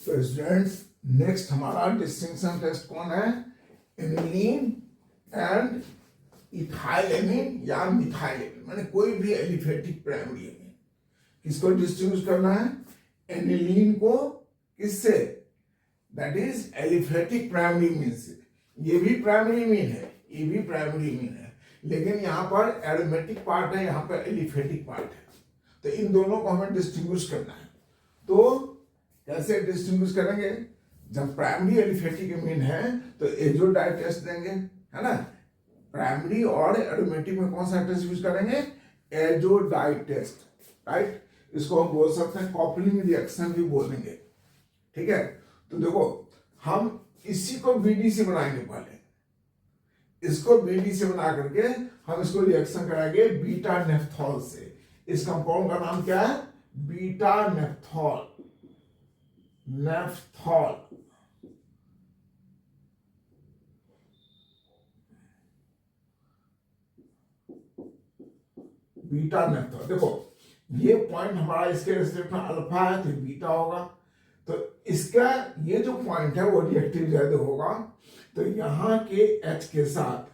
तो students next हमारा distinction test कौन है? एनिलीन एंड इथाइलेमीन या मिथाइलेमीन, माने कोई भी एलिफेटिक प्राइमरी एमीन। किसको डिस्टिंग्विश करना है? एनिलीन को किससे? That is aliphatic primary mean से। ये भी प्राइमरी मीन है, ये भी प्राइमरी मीन है, लेकिन यहाँ पर एरोमेटिक पार्ट है, यहाँ पर एलिफेटिक पार्ट है। तो इन दोनों को हमें डिस्टिंग्विश करना है। तो कैसे डिस्टिंग्विश करेंगे? जब प्राइमरी एलिफेटिक एमीन है तो एजोडाई टेस्ट देंगे, है ना। प्राइमरी और एरोमेटिक में कौन सा टेस्ट यूज करेंगे? Azo dye test, right. इसको हम बोल सकते हैं कॉपलिंग रिएक्शन भी बोलेंगे, ठीक है। तो देखो हम इसी को बीडीसी बनाएंगे, पहले इसको बीडीसी बना करके हम इसको रिएक्शन कराएंगे बीटा नेफ्थॉल से। इस कंपाउंड का नाम क्या है? Beta naphthol, naphthol. Beta naphthol. देखो ये पॉइंट हमारा इसके रिस्पेक्ट में अल्फा है तो बीटा होगा, तो इसका ये जो पॉइंट है वो रिएक्टिव ज्यादा होगा। तो यहाँ के H के साथ,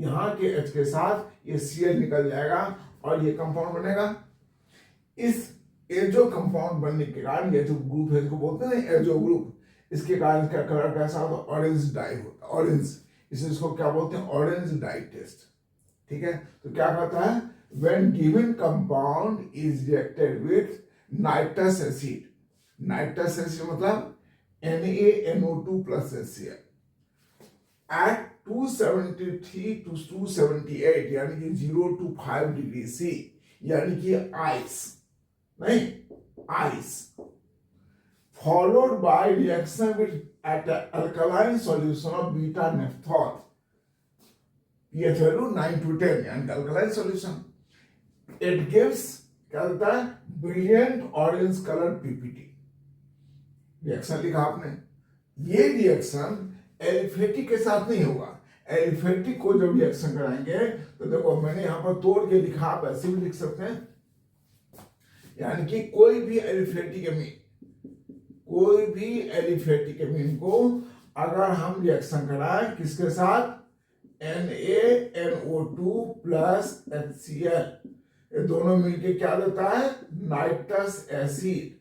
यहाँ के H के साथ ये Cl निकल जाएगा और ये कंपाउंड बनेगा। इस एजो कंपाउंड बनने के कारण ये जो ग्रुप है इसको बोलते हैं एजो ग्रुप, इसके कारण इसका कलर कैसा होता है? ऑरेंज डाई होता है, ऑरेंज। इसको क्या बोलते हैं? ऑरेंज डाई टेस्ट, ठीक है। तो क्या कहता है? when given compound is reacted with nitrous acid, nitrous acid मतलब NaNO2 plus HCl at 273 to 278 यानी कि 0 to 5 डिग्री C, यानी कि आइस नहीं, ice, followed by reaction with at alkaline solution of beta nephthol, pH value 9 to 10 यानी alkaline solution, it gives क्या होता है? Brilliant orange colour PPT. Reaction लिखा आपने। ये रिएक्शन एलिफेटिक के साथ नहीं होगा। एलिफेटिक को जब रिएक्शन कराएंगे तो देखो मैंने यहां पर तोड़ के लिखा, आप ऐसे भी लिख सकते हैं, यानी कि कोई भी एलिफेटिक एमीन, कोई भी एलिफेटिक एमीन को अगर हम रिएक्शन कराएं किसके साथ? NaNO2 प्लस HCl, ये दोनों मिलके क्या देता है? Nitrous acid,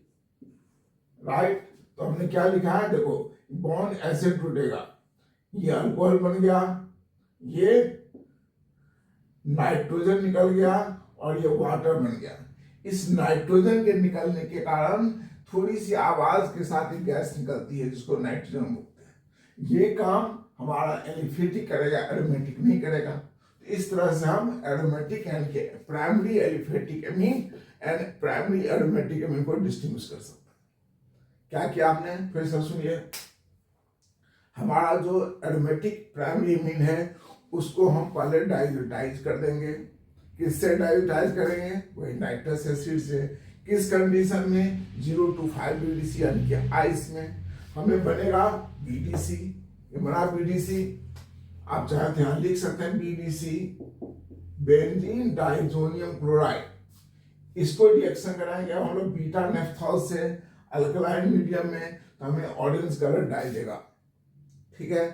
right. तो हमने क्या लिखा है? देखो बॉन्ड एसिड टूटेगा, ये अल्कोहल बन गया, ये नाइट्रोजन निकल गया और ये वाटर बन गया। इस नाइट्रोजन के निकलने के कारण थोड़ी सी आवाज के साथ एक गैस निकलती है जिसको नाइट्रोजन बोलते हैं। ये काम हमारा एलिफेटिक करेगा, एरोमेटिक नहीं करेगा। इस तरह से हम एरोमेटिक यानी कि primary aliphatic amine and primary aromatic amine को डिस्टिंग्विश कर सकते हैं। क्या किया आपने? फिर से सुनिए। हमारा जो एरोमेटिक प्राइमरी एमीन है उसको हम पहले डाइल्यूटाइज कर देंगे। किससे डाइल्यूटाइज करेंगे? वही नाइट्रस एसिड से। किस कंडीशन में? 0 to 5 डिग्री C यानी कि आइस में। हमें बनेगा बीडीसी, ये बना बीडीसी। आप चाहे तो यहां लिख सकते हैं बीडीसी, बेंजीन डाइजोनियम क्लोराइड। इसको रिएक्शन कराएंगे हम लोग बीटा नेफ्थॉल से अल्कलाइन मीडियम में, तो हमें ऑरेंज कलर डाई देगा, ठीक है।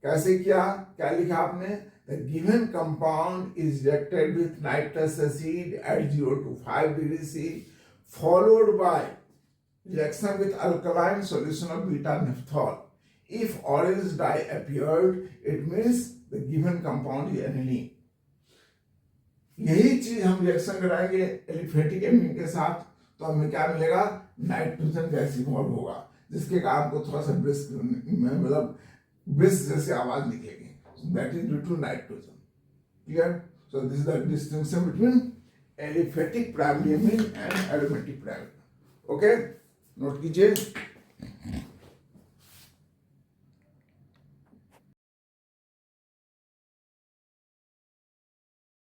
कैसे किया? क्या लिखा आपने? The given compound is reacted with nitrous acid at 0 to 5 degree C, followed by reaction with alkaline solution of beta nephthol. If orange dye appeared, it means the given compound is aniline. यही चीज हम reaction कराएंगे aliphatic amine के साथ, तो हमें क्या मिलेगा? नाइट्रोजन गैस इवॉल्व होगा, जिसके कारण को थोड़ा सा ब्रिस्क मतलब ब्रिस्क जैसे आवाज निकलेगी। That is due to nitrogen. Clear? So this is the distinction between aliphatic primary amine and aromatic primary. Okay? Note कीजिए।